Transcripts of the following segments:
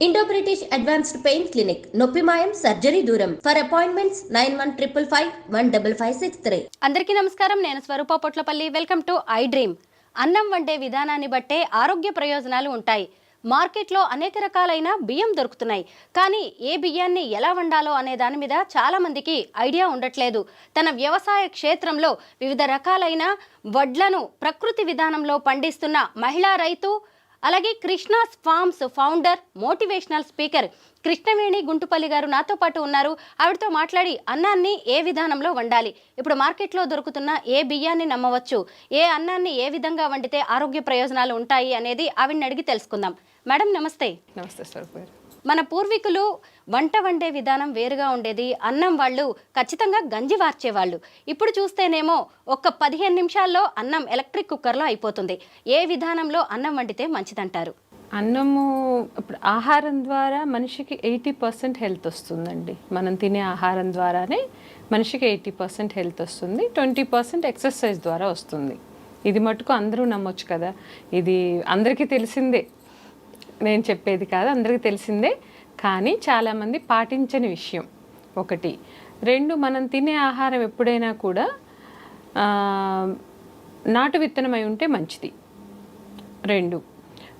Indo British advanced pain clinic, నొప్పి మాయం, surgery దూరం. For appointments 9155515563. అందరికీ నమస్కారం. నేను Swaroopa Potlapalli. Welcome to iDream. అన్నం వండే విధానాన్ని బట్టే ఆరోగ్య ప్రయోజనాలు ఉంటాయి. మార్కెట్లో అనేక రకాలైన బియ్యం దొరుకుతున్నాయి. కానీ ఏ బియ్యాన్ని ఎలా వండాలో అనే దాని మీద చాలా మందికి ఐడియా ఉండట్లేదు. తన వ్యవసాయ క్షేత్రంలో వివిధ రకాలైన వడ్లను ప్రకృతి విధానంలో పండిస్తున్న మహిళా రైతు, అలాగే Krishna's farms founder, motivational speaker Krishnaveni Guntupalli గారు నాతో పాటు ఉన్నారు. ఆవిడతో మాట్లాడి అన్నాన్ని ఏ విధానంలో వండాలి, ఇప్పుడు మార్కెట్లో దొరుకుతున్న ఏ బియ్యాన్ని నమ్మవచ్చు, ఏ అన్నాన్ని ఏ విధంగా వండితే ఆరోగ్య ప్రయోజనాలు ఉంటాయి అనేది ఆవిడని అడిగి తెలుసుకుందాం. మేడం నమస్తే. నమస్తే సార్. మన పూర్వీకులు వంట వండే విధానం వేరుగా ఉండేది. అన్నం వాళ్ళు ఖచ్చితంగా గంజి వార్చేవాళ్ళు. ఇప్పుడు చూస్తేనేమో ఒక 15 నిమిషాల్లో అన్నం ఎలక్ట్రిక్ కుక్కర్లో అయిపోతుంది. ఏ విధానంలో అన్నం వండితే మంచిదంటారు? అన్నము ఇప్పుడు ఆహారం ద్వారా మనిషికి 80% హెల్త్ వస్తుందండి. మనం తినే ఆహారం ద్వారానే మనిషికి 80% హెల్త్ వస్తుంది. 20% ఎక్సర్సైజ్ ద్వారా వస్తుంది. ఇది మటుకు అందరూ నమ్మొచ్చు కదా. ఇది అందరికీ తెలిసిందే, నేను చెప్పేది కాదు, అందరికీ తెలిసిందే. కానీ చాలామంది పాటించని విషయం ఒకటి. 2, మనం తినే ఆహారం ఎప్పుడైనా కూడా నాటు విత్తనమై ఉంటే మంచిది. 2,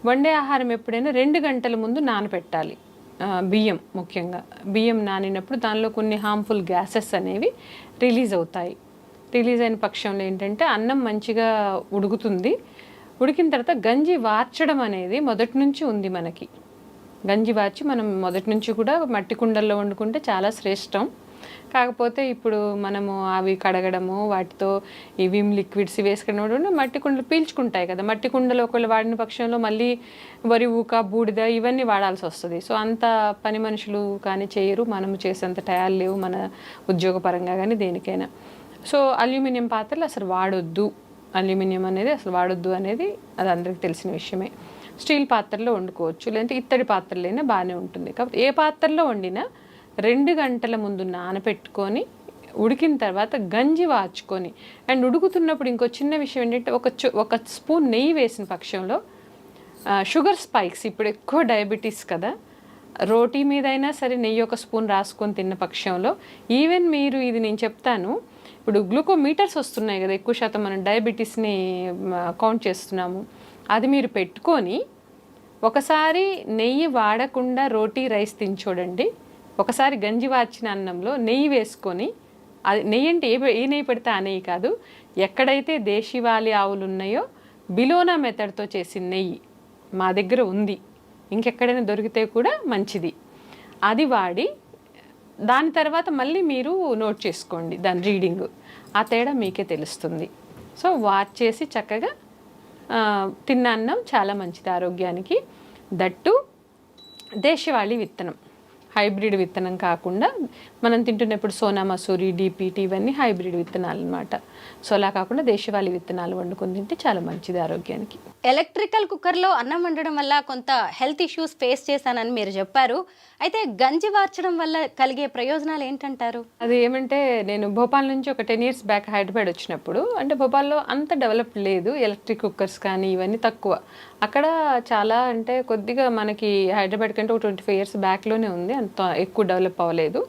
వండే ఆహారం ఎప్పుడైనా 2 గంటల ముందు నానబెట్టాలి. బియ్యం ముఖ్యంగా బియ్యం నానినప్పుడు దానిలో కొన్ని హార్మ్ఫుల్ గ్యాసెస్ అనేవి రిలీజ్ అవుతాయి. రిలీజ్ అయిన పక్షంలో ఏంటంటే అన్నం మంచిగా ఉడుకుతుంది. ఉడికిన తర్వాత గంజి వార్చడం అనేది మొదటి నుంచి ఉంది మనకి. గంజి వార్చి మనం మొదటి నుంచి కూడా మట్టి కుండల్లో వండుకుంటే చాలా శ్రేష్టం. కాకపోతే ఇప్పుడు మనము అవి కడగడము, వాటితో ఈ విమ్ లిక్విడ్స్ వేసుకున్నప్పుడు మట్టి కుండలు పీల్చుకుంటాయి కదా. మట్టి కుండలు ఒకవేళ వాడిన పక్షంలో మళ్ళీ వరి ఊక, బూడిద ఇవన్నీ వాడాల్సి వస్తుంది. సో అంత పని మనుషులు కానీ చేయరు, మనము చేసేంత టయాలు లేవు మన ఉద్యోగపరంగా కానీ దేనికైనా. సో అల్యూమినియం పాత్రలు అసలు వాడొద్దు, అల్యూమినియం అనేది అసలు వాడొద్దు అనేది అది అందరికీ తెలిసిన విషయమే. స్టీల్ పాత్రలో వండుకోవచ్చు, లేదంటే ఇత్తడి పాత్రలైనా బాగానే ఉంటుంది. కాకపోతే ఏ పాత్రలో వండినా 2 గంటల ముందు నానపెట్టుకొని ఉడికిన తర్వాత గంజి వార్చుకొని, అండ్ ఉడుకుతున్నప్పుడు ఇంకో చిన్న విషయం ఏంటంటే ఒక స్పూన్ నెయ్యి వేసిన పక్షంలో షుగర్ స్పైక్స్, ఇప్పుడు ఎక్కువ డయాబెటీస్ కదా, రోటీ మీద అయినా సరే నెయ్యి ఒక స్పూన్ రాసుకొని తిన్న పక్షంలో, ఈవెన్ మీరు ఇది నేను చెప్తాను, ఇప్పుడు గ్లూకోమీటర్స్ వస్తున్నాయి కదా, ఎక్కువ శాతం మనం డయాబెటీస్ని కౌంట్ చేస్తున్నాము, అది మీరు పెట్టుకొని ఒకసారి నెయ్యి వాడకుండా రోటీ రైస్ తిని చూడండి. ఒకసారి గంజి వార్చిన అన్నంలో నెయ్యి వేసుకొని, అది నెయ్యి అంటే ఏ నెయ్యి పెడితే ఆ నెయ్యి కాదు, ఎక్కడైతే దేశీవాలి ఆవులు ఉన్నాయో బిలోనా మెథడ్తో చేసిన నెయ్యి మా దగ్గర ఉంది, ఇంకెక్కడైనా దొరికితే కూడా మంచిది, అది వాడి దాని తర్వాత మళ్ళీ మీరు నోట్ చేసుకోండి దాని రీడింగ్, ఆ తేడా మీకే తెలుస్తుంది. సో వాచ్ చేసి చక్కగా తిన్న అన్నం చాలా మంచిది ఆరోగ్యానికి. దట్టు దేశవాళీ విత్తనం, హైబ్రిడ్ విత్తనం కాకుండా మనం తింటున్నప్పుడు సోనా మసూరి, డిపిటి ఇవన్నీ హైబ్రిడ్ విత్తనాలు అనమాట. సో అలా కాకుండా దేశవాళీ విత్తనాలు వండుకొని తింటే చాలా మంచిది ఆరోగ్యానికి. ఎలక్ట్రికల్ కుక్కర్లో అన్నం వండడం వల్ల కొంత హెల్త్ ఇష్యూస్ ఫేస్ చేశానని మీరు చెప్పారు. అయితే గంజి వార్చడం వల్ల కలిగే ప్రయోజనాలు ఏంటంటారు? అది ఏమంటే, నేను భోపాల్ నుంచి ఒక 10 years బ్యాక్ హైదరాబాద్ వచ్చినప్పుడు, అంటే భోపాల్లో అంత డెవలప్ లేదు, ఎలక్ట్రిక్ కుక్కర్స్ కానీ ఇవన్నీ తక్కువ. అక్కడ చాలా అంటే కొద్దిగా మనకి హైదరాబాద్ కంటే ఒక 25 years బ్యాక్లోనే ఉంది, అంత ఎక్కువ డెవలప్ అవ్వలేదు.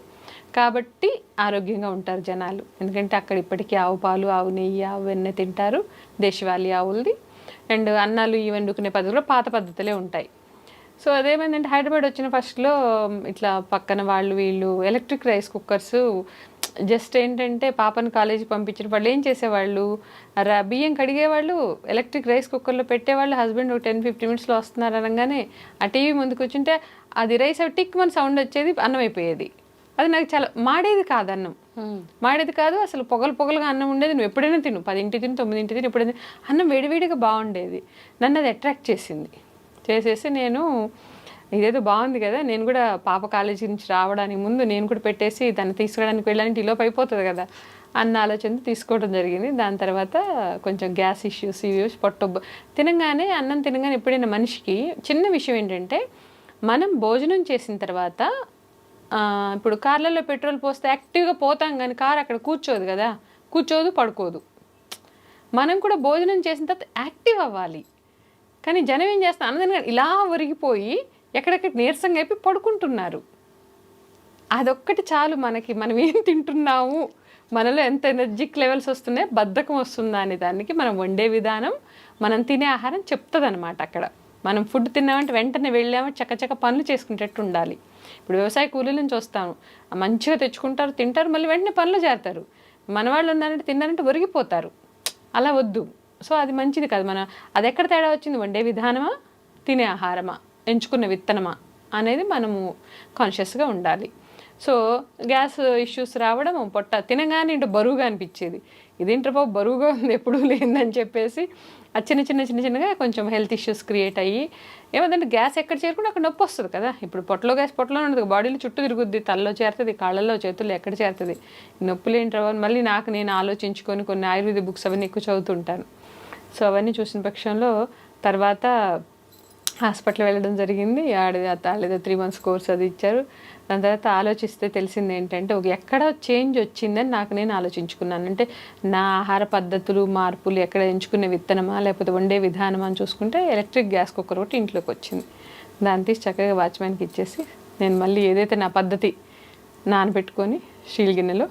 కాబట్టి ఆరోగ్యంగా ఉంటారు జనాలు. ఎందుకంటే అక్కడ ఇప్పటికీ ఆవు పాలు, ఆవు నెయ్యి, ఆవు వెన్నె తింటారు, దేశవాళీ ఆవులది. అండ్ అన్నాలు ఈ వండుకునే పద్ధతిలో పాత పద్ధతులే ఉంటాయి. సో అదేమైందంటే, హైదరాబాద్ వచ్చిన ఫస్ట్లో ఇట్లా పక్కన వాళ్ళు వీళ్ళు ఎలక్ట్రిక్ రైస్ కుక్కర్స్ జస్ట్ ఏంటంటే పాపను కాలేజీ పంపించిన వాళ్ళు ఏం చేసేవాళ్ళు, బియ్యం కడిగేవాళ్ళు, ఎలక్ట్రిక్ రైస్ కుక్కర్లో పెట్టేవాళ్ళు, హస్బెండ్ ఒక 10-15 minutesలో వస్తున్నారు అనగానే ఆ టీవీ ముందుకు కూర్చుంటే అది రైస్ టిక్ మన సౌండ్ వచ్చేది, అన్నం అయిపోయేది. అది నాకు చాలా మాడేది కాదు, అన్నం మాడేది కాదు, అసలు పొగలుగా అన్నం ఉండేది. నువ్వు ఎప్పుడైనా తిను, 10 తిను, 9 తిను, ఎప్పుడైనా అన్నం వేడివేడిగా బాగుండేది. నన్ను అది అట్రాక్ట్ చేసేసి నేను ఇదేదో బాగుంది కదా, నేను కూడా పాప కాలేజీ నుంచి రావడానికి ముందు నేను కూడా పెట్టేసి దాన్ని తీసుకోవడానికి వెళ్ళడానికి ఈలోపు అయిపోతుంది కదా అన్న ఆలోచనతో తీసుకోవడం జరిగింది. దాని తర్వాత కొంచెం గ్యాస్ ఇష్యూస్ తినగానే అన్నం తినగానే ఎప్పుడైనా మనిషికి చిన్న విషయం ఏంటంటే, మనం భోజనం చేసిన తర్వాత ఇప్పుడు కార్లలో పెట్రోల్ పోస్తే యాక్టివ్గా పోతాం, కానీ కార్ అక్కడ కూర్చోదు కదా, కూర్చోదు పడుకోదు. మనం కూడా భోజనం చేసిన తర్వాత యాక్టివ్ అవ్వాలి. కానీ జనం ఏం చేస్తాం, అన్నదాన్ని ఇలా ఒరిగిపోయి ఎక్కడెక్కడ నీరసంగా అయిపోయి పడుకుంటున్నారు. అదొక్కటి చాలు మనకి, మనం ఏం తింటున్నాము, మనలో ఎంత ఎనర్జిక్ లెవెల్స్ వస్తున్నాయి, బద్ధకం వస్తుందా అనే దానికి మనం వండే విధానం, మనం తినే ఆహారం చెప్తుంది అనమాట. అక్కడ మనం ఫుడ్ తిన్నామంటే వెంటనే వెళ్ళామంటే చక్కచక్క పనులు చేసుకునేటట్టు ఉండాలి. ఇప్పుడు వ్యవసాయ కూలీల నుంచి వస్తాము, మంచిగా తెచ్చుకుంటారు, తింటారు, మళ్ళీ వెంటనే పనులు చేస్తారు. మన వాళ్ళు ఉన్నారంటే తిన్నారంటే ఒరిగిపోతారు. అలా వద్దు. సో అది మంచిది కాదు. మనం అది ఎక్కడ తేడా వచ్చింది, వండే విధానమా, తినే ఆహారమా, ఎంచుకున్న విత్తనమా అనేది మనము కాన్షియస్గా ఉండాలి. సో గ్యాస్ ఇష్యూస్ రావడం, పొట్ట తినగానే ఇంటో బరువుగా అనిపించేది, ఇదేంటి బాబు బరువుగా ఉంది ఎప్పుడూ లేదని చెప్పేసి ఆ చిన్నగా కొంచెం హెల్త్ ఇష్యూస్ క్రియేట్ అయ్యి ఏమంటే గ్యాస్ ఎక్కడ చేరుకుంటే అక్కడ నొప్పి వస్తుంది కదా. ఇప్పుడు పొట్టలో గ్యాస్ పొట్టలో ఉండదు, బాడీలో చుట్టూ తిరుగుద్ది, తలలో చేరుతుంది, కాళ్ళల్లో చేతుల్లో ఎక్కడ చేరుతుంది, నొప్పులు ఏంటి. మళ్ళీ నేను ఆలోచించుకొని కొన్ని ఆయుర్వేద బుక్స్ అవన్నీ ఎక్కువ చదువుతుంటాను. సో అవన్నీ చూసిన పక్షంలో తర్వాత హాస్పిటల్ వెళ్ళడం జరిగింది. లేదా 3 months కోర్స్ అది ఇచ్చారు. దాని తర్వాత ఆలోచిస్తే తెలిసింది ఏంటంటే ఎక్కడ చేంజ్ వచ్చిందని నేను ఆలోచించుకున్నాను. అంటే నా ఆహార పద్ధతులు మార్పులు ఎక్కడ ఎంచుకునే విత్తనమా లేకపోతే వండే విధానమా అని చూసుకుంటే ఎలక్ట్రిక్ గ్యాస్ కుక్కర్ ఒకటి ఇంట్లోకి వచ్చింది. దాన్ని తీసి చక్కగా వాచ్మ్యాన్కి ఇచ్చేసి నేను మళ్ళీ ఏదైతే నా పద్ధతి నానబెట్టుకొని స్టీల్ గిన్నెలో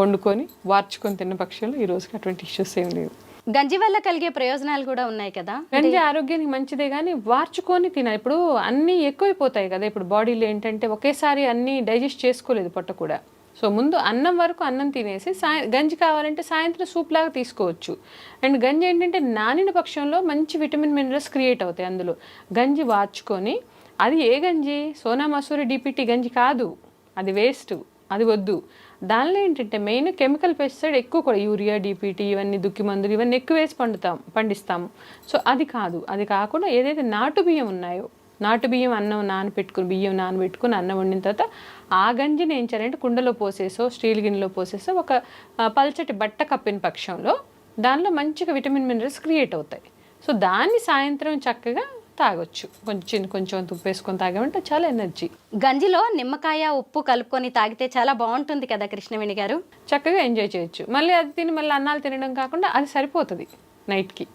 వండుకొని వార్చుకొని తిన్న పక్షంలో ఈ రోజుకి అటువంటి ఇష్యూస్ ఏం లేవు. గంజి వల్ల కలిగే ప్రయోజనాలు కూడా ఉన్నాయి కదా. గంజి ఆరోగ్యానికి మంచిదే, కానీ వార్చుకొని తినాలి. ఇప్పుడు అన్నీ ఎక్కువైపోతాయి కదా. ఇప్పుడు బాడీలో ఏంటంటే ఒకేసారి అన్నీ డైజెస్ట్ చేసుకోలేదు పొట్ట కూడా. సో ముందు అన్నం వరకు అన్నం తినేసి గంజి కావాలంటే సాయంత్రం సూప్ లాగా తీసుకోవచ్చు. అండ్ గంజి ఏంటంటే నానిన పక్షంలో మంచి విటమిన్ మినరల్స్ క్రియేట్ అవుతాయి అందులో. గంజి వార్చుకొని, అది ఏ గంజి, సోనా మసూరి డిపిటి గంజి కాదు, అది వేస్ట్, అది వద్దు. దానిలో ఏంటంటే మెయిన్ కెమికల్ పెస్టిసైడ్ ఎక్కువ కూడా, యూరియా, డిపిటి, ఇవన్నీ దుక్కి మందులు ఇవన్నీ ఎక్కువ వేసి పండిస్తాము. సో అది కాదు. అది కాకుండా ఏదైతే నాటు బియ్యం ఉన్నాయో, నాటు బియ్యం బియ్యం నానబెట్టుకుని అన్నం వండిన తర్వాత ఆ గంజిని ఏం చేయాలంటే కుండలో పోసేసో స్టీల్ గిన్నెలో పోసేసో ఒక పల్చటి బట్ట కప్పిన పక్షంలో దానిలో మంచిగా విటమిన్ మినరల్స్ క్రియేట్ అవుతాయి. సో దాన్ని సాయంత్రం చక్కగా తాగొచ్చు. కొంచెం ఉప్పు వేసుకొని తాగామంటే చాలా ఎనర్జీ. గంజిలో నిమ్మకాయ ఉప్పు కలుపుకొని తాగితే చాలా బాగుంటుంది కదా కృష్ణవేణి గారు. చక్కగా ఎంజాయ్ చేయొచ్చు. మళ్ళీ అది తిని మళ్ళీ అన్నాలు తినడం కాకుండా అది సరిపోతుంది నైట్కి.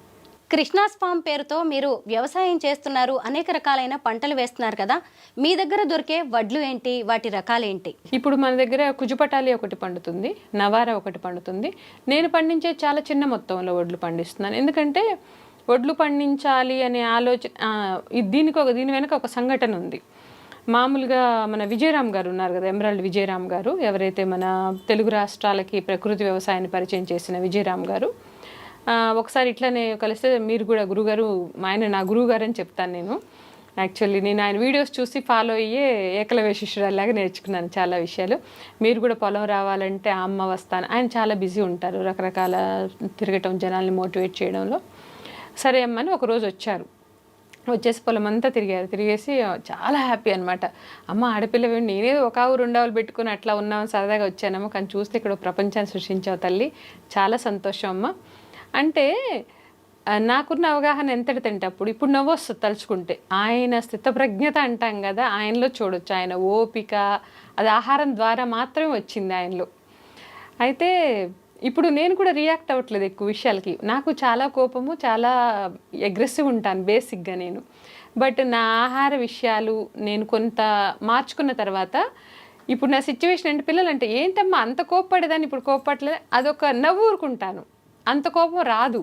కృష్ణాస్ ఫామ్ పేరుతో మీరు వ్యవసాయం చేస్తున్నారు, అనేక రకాలైన పంటలు వేస్తున్నారు కదా. మీ దగ్గర దొరికే వడ్లు ఏంటి, వాటి రకాలేంటి? ఇప్పుడు మన దగ్గర కుజుపటాలి ఒకటి పండుతుంది, నవారా ఒకటి పండుతుంది. నేను పండించే చాలా చిన్న మొత్తంలో వడ్లు పండిస్తున్నాను. ఎందుకంటే వడ్లు పండించాలి అనే ఆలోచన, దీని వెనక ఒక సంఘటన ఉంది. మామూలుగా మన విజయరామ్ గారు ఉన్నారు కదా, ఎమరాల్డ్ విజయరామ్ గారు, ఎవరైతే మన తెలుగు రాష్ట్రాలకి ప్రకృతి వ్యవసాయాన్ని పరిచయం చేసిన విజయరామ్ గారు, ఒకసారి ఇట్లానే కలిస్తే మీరు కూడా గురుగారు, ఆయన నా గురువుగారు అని చెప్తాను నేను. యాక్చువల్లీ నేను ఆయన వీడియోస్ చూసి ఫాలో అయ్యే ఏకలవ్య శిష్యురాల్లాగా నేర్చుకున్నాను చాలా విషయాలు. మీరు కూడా పొలం రావాలంటే ఆ అమ్మ వస్తాను. ఆయన చాలా బిజీ ఉంటారు రకరకాల తిరగటం, జనాల్ని మోటివేట్ చేయడంలో. సరే అమ్మని ఒకరోజు వచ్చేసి పొలం అంతా తిరిగేసి చాలా హ్యాపీ అనమాట. అమ్మ ఆడపిల్ల నేనేదో 1 ఆవు 2 ఆవులు పెట్టుకుని అట్లా ఉన్నామని సరదాగా వచ్చానమ్మ, కానీ చూస్తే ఇక్కడ ప్రపంచాన్ని సృష్టించావు తల్లి, చాలా సంతోషం అమ్మ అంటే. నాకున్న అవగాహన ఎంతటిదంటే అప్పుడు ఇప్పుడు నవ్వు వస్తుంది తలుచుకుంటే. ఆయన స్థితప్రజ్ఞత అంటాం కదా, ఆయనలో చూడొచ్చు. ఆయన ఓపిక అది ఆహారం ద్వారా మాత్రమే వచ్చింది ఆయనలో. అయితే ఇప్పుడు నేను కూడా రియాక్ట్ అవ్వట్లేదు ఎక్కువ విషయాలకి. నాకు చాలా కోపము, చాలా అగ్రెసివ్ ఉంటాను బేసిక్గా నేను. బట్ నా ఆహార విషయాలు నేను కొంత మార్చుకున్న తర్వాత ఇప్పుడు నా సిచ్యువేషన్ అంటే పిల్లలు అంటే ఏంటమ్మా అంత కోప్పడేదాన్ని ఇప్పుడు కోప్పట్లేదు, అదొక నవ్వు ఊరుకుంటాను, అంత కోపం రాదు.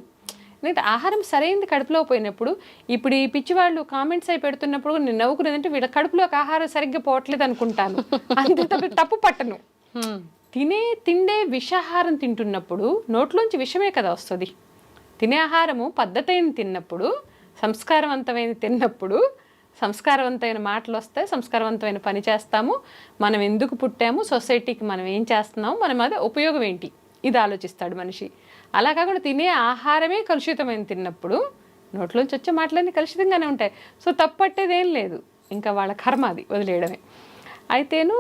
ఎందుకంటే ఆహారం సరైనది కడుపులో పోయినప్పుడు, ఇప్పుడు ఈ పిచ్చివాళ్ళు కామెంట్స్ అయి పెడుతున్నప్పుడు నేను నవ్వుకునేదంటే వీళ్ళ కడుపులోకి ఆహారం సరిగ్గా పోవట్లేదు అనుకుంటాను, అంతే తప్పు పట్టను. తిండే విషాహారం తింటున్నప్పుడు నోట్లోంచి విషమే కదా వస్తుంది. తినే ఆహారము పద్ధతైన తిన్నప్పుడు, సంస్కారవంతమైన తిన్నప్పుడు సంస్కారవంతమైన మాటలు వస్తాయి, సంస్కారవంతమైన పని చేస్తాము. మనం ఎందుకు పుట్టాము, సొసైటీకి మనం ఏం చేస్తున్నాము, మనం అదే ఉపయోగం ఏంటి, ఇది ఆలోచిస్తాడు మనిషి. అలా కాకుండా తినే ఆహారమే కలుషితమైన తిన్నప్పుడు నోట్లోంచి వచ్చే మాటలన్నీ కలుషితంగానే ఉంటాయి. సో తప్పట్టేదేం లేదు, ఇంకా వాళ్ళ కర్మ అది వదిలేయడమే. అయితేను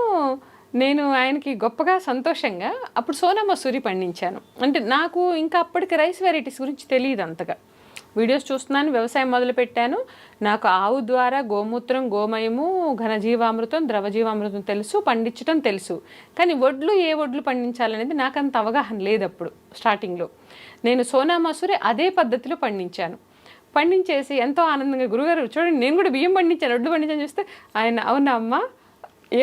నేను ఆయనకి గొప్పగా సంతోషంగా అప్పుడు సోనా మసూరి పండించాను. అంటే నాకు ఇంకా అప్పటికి రైస్ వెరైటీస్ గురించి తెలియదు అంతగా. వీడియోస్ చూస్తున్నాను, వ్యవసాయం మొదలుపెట్టాను. నాకు ఆవు ద్వారా గోమూత్రం, గోమయము, ఘనజీవామృతం, ద్రవజీవామృతం తెలుసు, పండించడం తెలుసు. కానీ ఏ వడ్లు పండించాలనేది నాకు అంత అవగాహన లేదు అప్పుడు స్టార్టింగ్లో. నేను సోనా మసూరి అదే పద్ధతిలో పండించాను. పండించేసి ఎంతో ఆనందంగా గురుగారు చూడండి నేను కూడా బియ్యం పండించాను, వడ్లు పండించాను చూస్తే ఆయన అవునా అమ్మ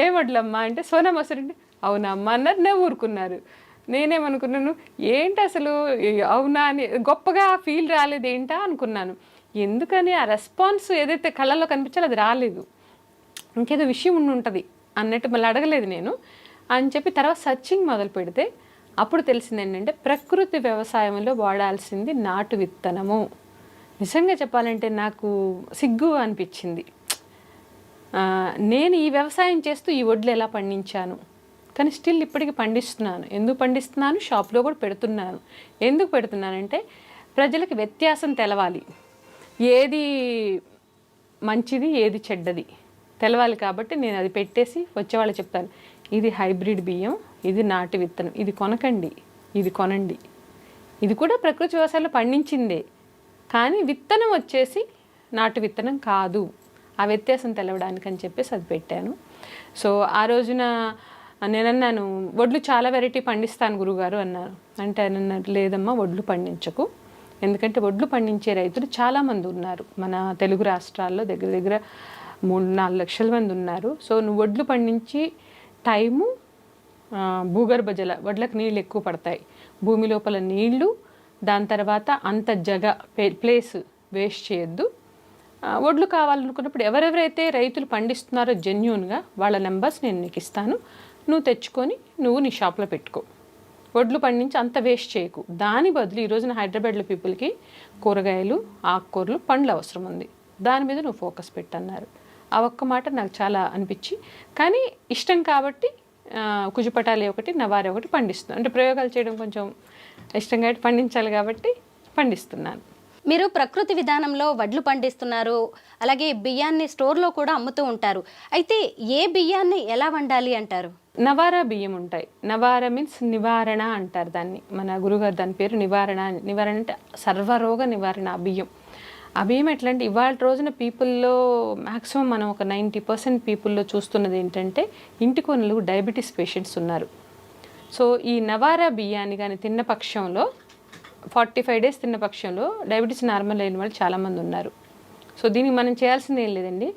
ఏ వడ్లమ్మా అంటే సోనా మసూరి అంటే అవునా అమ్మ అన్నారు, నేను ఊరుకున్నారు. నేనేమనుకున్నాను ఏంటి అసలు అవునా అని గొప్పగా ఫీల్ రాలేదు ఏంటా అనుకున్నాను. ఎందుకని ఆ రెస్పాన్స్ ఏదైతే కళ్ళల్లో కనిపించాలో అది రాలేదు, ఇంకేదో విషయం ఉంటుంది అన్నట్టు మళ్ళీ అడగలేదు నేను అని చెప్పి తర్వాత సర్చింగ్ మొదలు పెడితే అప్పుడు తెలిసింది ఏంటంటే ప్రకృతి వ్యవసాయంలో వాడాల్సింది నాటు విత్తనము. నిజంగా చెప్పాలంటే నాకు సిగ్గు అనిపించింది. నేను ఈ వ్యవసాయం చేస్తూ ఈ వడ్లు ఎలా పండించాను, కానీ స్టిల్ ఇప్పటికీ పండిస్తున్నాను. ఎందుకు పండిస్తున్నాను, షాప్లో కూడా పెడుతున్నాను. ఎందుకు పెడుతున్నానంటే ప్రజలకు వ్యత్యాసం తెలవాలి, ఏది మంచిది ఏది చెడ్డది తెలవాలి. కాబట్టి నేను అది పెట్టేసి వచ్చేవాళ్ళు చెప్తాను, ఇది హైబ్రిడ్ బియ్యం, ఇది నాటు విత్తనం, ఇది కొనకండి, ఇది కొనండి. ఇది కూడా ప్రకృతి వ్యవసాయంలో పండించిందే, కానీ విత్తనం వచ్చేసి నాటు విత్తనం కాదు. ఆ వ్యత్యాసం తెలవడానికి అని చెప్పేసి అది పెట్టాను. సో ఆ రోజున నేనన్నాను వడ్లు చాలా వెరైటీ పండిస్తాను గురుగారు అన్నారు. అంటే ఆయన అన్నారు లేదమ్మా వడ్లు పండించకు, ఎందుకంటే వడ్లు పండించే రైతులు చాలామంది ఉన్నారు మన తెలుగు రాష్ట్రాల్లో, దగ్గర దగ్గర 3-4 లక్షల మంది ఉన్నారు. సో నువ్వు వడ్లు పండించి టైము, భూగర్భ జల వడ్లకు నీళ్ళు ఎక్కువ పడతాయి, భూమి లోపల నీళ్లు, దాని తర్వాత అంత ప్లేస్ వేస్ట్ చేయొద్దు. వడ్లు కావాలనుకున్నప్పుడు ఎవరెవరైతే రైతులు పండిస్తున్నారో జెన్యూన్గా వాళ్ళ నెంబర్స్ నేను నీకు ఇస్తాను, నువ్వు తెచ్చుకొని నువ్వు నీ షాప్లో పెట్టుకో, వడ్లు పండించి అంత వేస్ట్ చేయకు. దాని బదులు ఈ రోజున హైదరాబాద్లో పీపుల్కి కూరగాయలు, ఆకుకూరలు, పండ్లు అవసరం ఉంది, దాని మీద నువ్వు ఫోకస్ పెట్టన్నారు. ఆ ఒక్క మాట నాకు చాలా అనిపించి, కానీ ఇష్టం కాబట్టి కుజుపటాలి ఒకటి, నవారి ఒకటి పండిస్తున్నాను. అంటే ప్రయోగాలు చేయడం కొంచెం ఇష్టం కాబట్టి పండించాలి కాబట్టి పండిస్తున్నాను. మీరు ప్రకృతి విధానంలో వడ్లు పండిస్తున్నారు, అలాగే బియ్యాన్ని స్టోర్లో కూడా అమ్ముతూ ఉంటారు. అయితే ఏ బియ్యాన్ని ఎలా వండాలి అంటారు? నవారా బియ్యం ఉంటాయి. నవారా మీన్స్ నివారణ అంటారు దాన్ని, మన గురుగారు దాని పేరు నివారణ. నివారణ అంటే సర్వరోగ నివారణ. ఆ బియ్యం ఎట్లా అంటే ఇవాళ రోజున పీపుల్లో మ్యాక్సిమం మనం ఒక 90% పీపుల్లో చూస్తున్నది ఏంటంటే ఇంటికి నలుగురు డయాబెటీస్ పేషెంట్స్ ఉన్నారు. సో ఈ నవారా బియ్యాన్ని కానీ తిన్న పక్షంలో 45 days తిన్న పక్షంలో డయాబెటీస్ నార్మల్ అయిన వాళ్ళు చాలామంది ఉన్నారు. సో దీనికి మనం చేయాల్సింది ఏం లేదండి,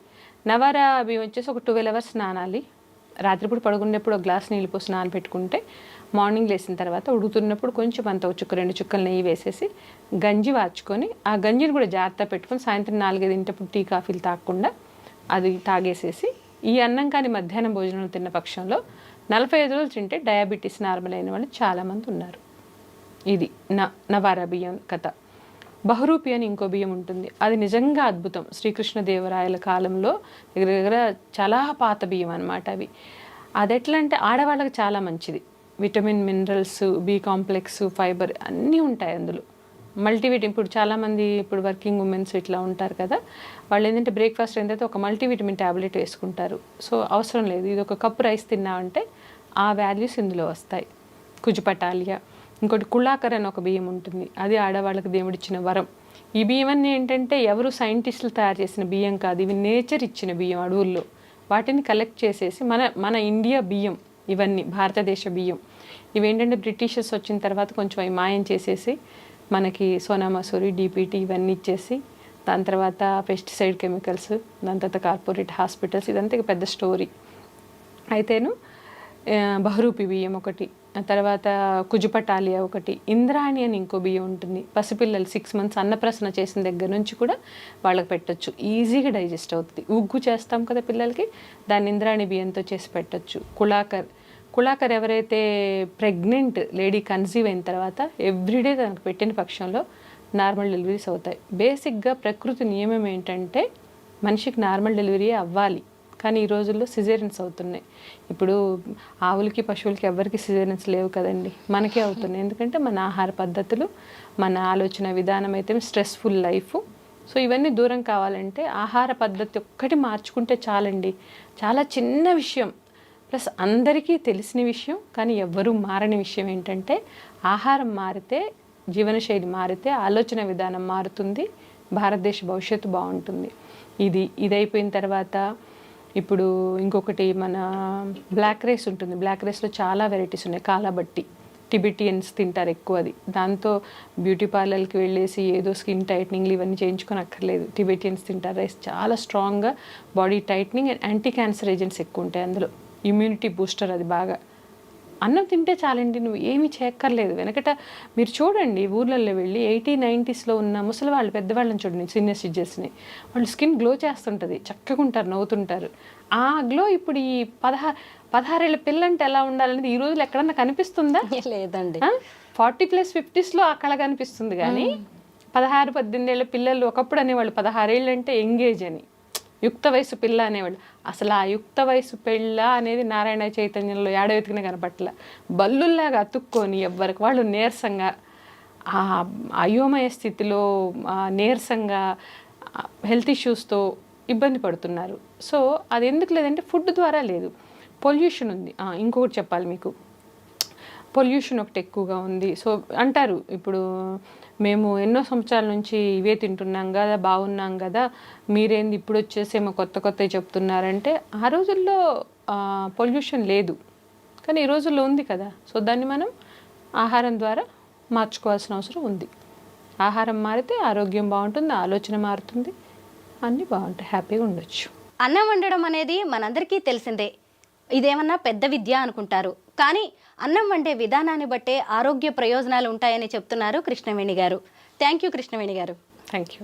నవారా బియ్యం వచ్చేసి ఒక 12 hours నానాలి. రాత్రిపూట పడుకునేప్పుడు ఒక గ్లాస్ నీళ్ళు పోసి నానబెట్టుకుంటే మార్నింగ్ లేచిన తర్వాత ఉడుకుతున్నప్పుడు కొంచెం అంత ఒక చుక్క 2 చుక్కలు నెయ్యి వేసేసి గంజి వాచుకొని ఆ గంజిని కూడా జాగ్రత్త పెట్టుకొని సాయంత్రం 4-5 టీ కాఫీలు తాగకుండా అది తాగేసేసి ఈ అన్నం కానీ మధ్యాహ్నం భోజనం తిన్న పక్షంలో 45 రోజులు తింటే డయాబెటీస్ నార్మల్ అయిన వాళ్ళు చాలామంది ఉన్నారు. ఇది నవారా బియ్యం కథ. బహురూపి అని ఇంకో బియ్యం ఉంటుంది, అది నిజంగా అద్భుతం. శ్రీకృష్ణదేవరాయల కాలంలో దగ్గర దగ్గర చాలా పాత బియ్యం అనమాట అవి. అది ఎట్లా అంటే ఆడవాళ్ళకి చాలా మంచిది, vitamin, minerals, B complex, fibre అన్నీ ఉంటాయి అందులో. మల్టీవిటమిన్, ఇప్పుడు చాలామంది ఇప్పుడు వర్కింగ్ ఉమెన్స్ ఇట్లా ఉంటారు కదా, వాళ్ళు ఏంటంటే బ్రేక్ఫాస్ట్ అయిన తర్వాత ఒక మల్టీవిటమిన్ ట్యాబ్లెట్ వేసుకుంటారు. సో అవసరం లేదు, ఇది ఒక కప్పు రైస్ తిన్నామంటే ఆ వాల్యూస్ ఇందులో వస్తాయి. కుజుపటాలియా. ఇంకోటి కుళాకర్ అని ఒక బియ్యం ఉంటుంది, అది ఆడవాళ్ళకి దేవుడిచ్చిన వరం. ఈ బియ్యం అన్నీ ఏంటంటే ఎవరు సైంటిస్టులు తయారు చేసిన బియ్యం కాదు, ఇవి నేచర్ ఇచ్చిన బియ్యం. అడవుల్లో వాటిని కలెక్ట్ చేసేసి మన ఇండియా బియ్యం, ఇవన్నీ భారతదేశ బియ్యం. ఇవేంటంటే బ్రిటిషర్స్ వచ్చిన తర్వాత కొంచెం అవి మాయం చేసేసి మనకి సోనా మసూరి, డిపిటి ఇవన్నీ ఇచ్చేసి దాని తర్వాత పెస్టిసైడ్ కెమికల్స్, దాని తర్వాత కార్పొరేట్ హాస్పిటల్స్, ఇదంతా ఇక పెద్ద స్టోరీ. అయితేను బహురూపి బియ్యం ఒకటి, తర్వాత కుజుపటాలియా ఒకటి, ఇంద్రాణి అని ఇంకో బియ్యం ఉంటుంది. పసిపిల్లలు 6 months అన్నప్రసన చేసిన దగ్గర నుంచి కూడా వాళ్ళకి పెట్టచ్చు, ఈజీగా డైజెస్ట్ అవుతుంది. ఉగ్గు చేస్తాం కదా పిల్లలకి, దాన్ని ఇంద్రాణి బియ్యంతో చేసి పెట్టచ్చు. కుళాకర్ ఎవరైతే ప్రెగ్నెంట్ లేడీ కన్సీవ్ అయిన తర్వాత ఎవ్రీడే దానికి పెట్టిన పక్షంలో నార్మల్ డెలివరీస్ అవుతాయి. బేసిక్గా ప్రకృతి నియమం ఏంటంటే మనిషికి నార్మల్ డెలివరీ అవ్వాలి, కానీ ఈ రోజుల్లో సిజేరియన్స్ అవుతున్నాయి. ఇప్పుడు ఆవులకి, పశువులకి ఎవరికి సిజేరియన్స్ లేవు కదండి, మనకే అవుతున్నాయి. ఎందుకంటే మన ఆహార పద్ధతులు, మన ఆలోచన విధానం అయితే స్ట్రెస్ఫుల్ లైఫ్. సో ఇవన్నీ దూరం కావాలంటే ఆహార పద్ధతి ఒక్కటి మార్చుకుంటే చాలండి. చాలా చిన్న విషయం, ప్లస్ అందరికీ తెలిసిన విషయం, కానీ ఎవ్వరూ మారని విషయం ఏంటంటే ఆహారం మారితే, జీవనశైలి మారితే ఆలోచన విధానం మారుతుంది, భారతదేశ భవిష్యత్తు బాగుంటుంది. ఇది అయిపోయిన తర్వాత ఇప్పుడు ఇంకొకటి మన బ్లాక్ రైస్ ఉంటుంది. బ్లాక్ రైస్లో చాలా వెరైటీస్ ఉన్నాయి. కాలాబట్టి, టిబెటియన్స్ తింటారు ఎక్కువ అది. దాంతో బ్యూటీ పార్లర్కి వెళ్ళేసి ఏదో స్కిన్ టైట్నింగ్లు ఇవన్నీ చేయించుకొని అక్కర్లేదు. టిబెటియన్స్ తింటారు రైస్, చాలా స్ట్రాంగ్గా body tightening and anti cancer agents ఎక్కువ ఉంటాయి అందులో. ఇమ్యూనిటీ బూస్టర్ అది బాగా. అన్నం తింటే చాలండి, నువ్వు ఏమీ చేయక్కర్లేదు. వెనకట మీరు చూడండి ఊర్లలో వెళ్ళి 80-90sలో ఉన్న ముసలి వాళ్ళు పెద్దవాళ్ళని చూడండి, సీనియర్ సిటిజన్స్ని, వాళ్ళు స్కిన్ గ్లో చేస్తుంటుంది, చక్కగా ఉంటారు, నవ్వుతుంటారు. ఆ గ్లో ఇప్పుడు ఈ 16 ఏళ్ళ పిల్లంటే ఎలా ఉండాలనేది ఈ రోజులు ఎక్కడన్నా కనిపిస్తుందా? లేదండి. 40+50sలో ఆ కళ కనిపిస్తుంది. కానీ 16-18 ఏళ్ళ పిల్లలు ఒకప్పుడు అనేవాళ్ళు 16 ఏళ్ళు అంటే ఎంగేజ్ అని, యుక్త వయసు పిల్ల అనేవాళ్ళు. అసలు ఆ యుక్త వయసు పిల్ల అనేది నారాయణ చైతన్యంలో ఏడో వెతికిన కనపట్ల. బల్లుల్లాగా అతుక్కొని ఎవ్వరికి వాళ్ళు నీరసంగా, ఆ అయోమయ స్థితిలో నీరసంగా, హెల్త్ ఇష్యూస్తో ఇబ్బంది పడుతున్నారు. సో అది ఎందుకు లేదంటే ఫుడ్ ద్వారా లేదు, పొల్యూషన్ ఉంది. ఇంకొకటి చెప్పాలి మీకు, పొల్యూషన్ ఒకటి ఎక్కువగా ఉంది. సో అంటారు ఇప్పుడు మేము ఎన్నో సంవత్సరాల నుంచి ఇవే తింటున్నాం కదా, బాగున్నాం కదా, మీరేంది ఇప్పుడు వచ్చేసేమో కొత్త చెప్తున్నారంటే, ఆ రోజుల్లో పొల్యూషన్ లేదు కానీ ఈ రోజుల్లో ఉంది కదా. సో దాన్ని మనం ఆహారం ద్వారా మార్చుకోవాల్సిన అవసరం ఉంది. ఆహారం మారితే ఆరోగ్యం బాగుంటుంది, ఆలోచన మారుతుంది, అన్నీ బాగుంటాయి, హ్యాపీగా ఉండొచ్చు. అన్నం వండడం అనేది మనందరికీ తెలిసిందే. ఇదేమన్నా పెద్ద విద్య అనుకుంటారు, కానీ అన్నం వండే విధానాన్ని బట్టే ఆరోగ్య ప్రయోజనాలు ఉంటాయని చెప్తున్నారు కృష్ణవేణి గారు. థ్యాంక్ యూ కృష్ణవేణి గారు. Thank you.